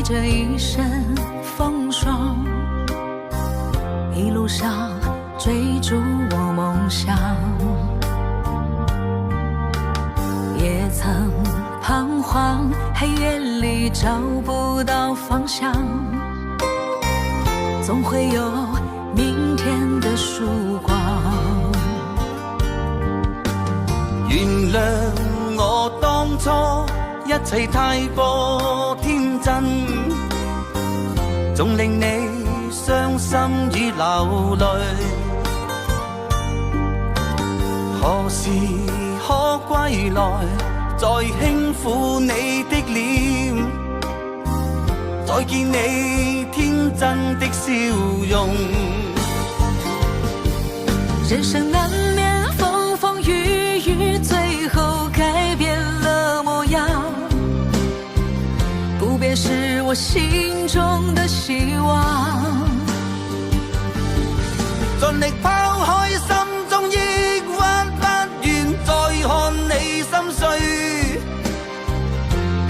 着一身风霜，一路上追逐我梦想，也曾彷徨，黑夜里找不到方向，总会有明天的曙光。原諒我當初一切太過天真，總令你傷心與流淚。何時可歸來，再輕撫你的臉，再見你天真的笑容。人生難免風風雨雨，最後改變了模樣，不變是我心中的希望。盡力拋開心中抑鬱，不願再看你心碎，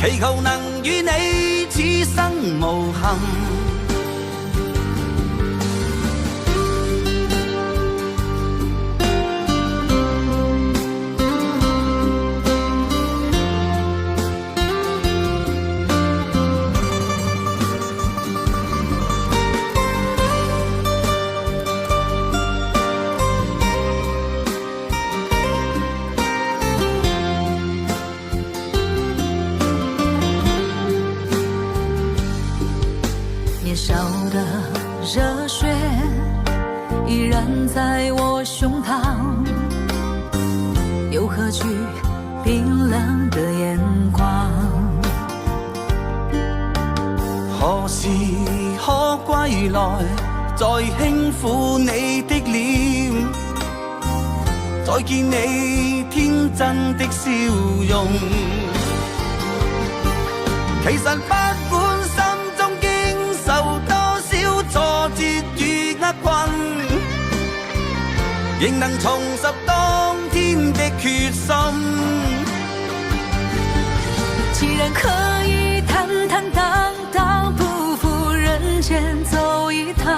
祈求能與你此生無憾。年少的熱血依然在我胸膛，又何懼冰冷的眼光。何時可歸來，再輕撫你的臉，再見你天真的笑容。其實不管心中經受多少挫折與厄困，仍能重拾當天的決心。既然可以坦坦蕩蕩，不負人間走一趟，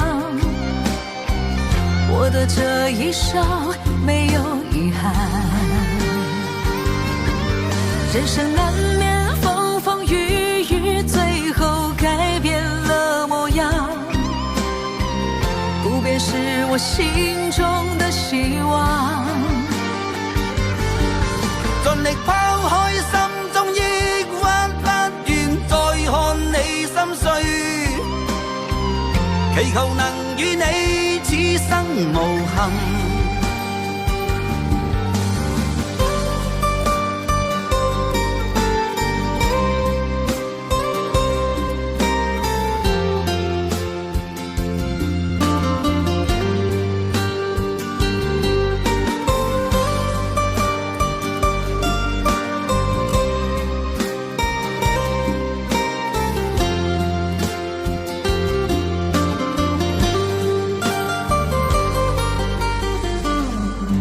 我的這一生沒有遺憾。人生難免風風雨雨，最後改變了模樣，不變是我心中的希望。盡力拋開心中抑鬱，不願再看你心碎，祈求能與你此生無憾。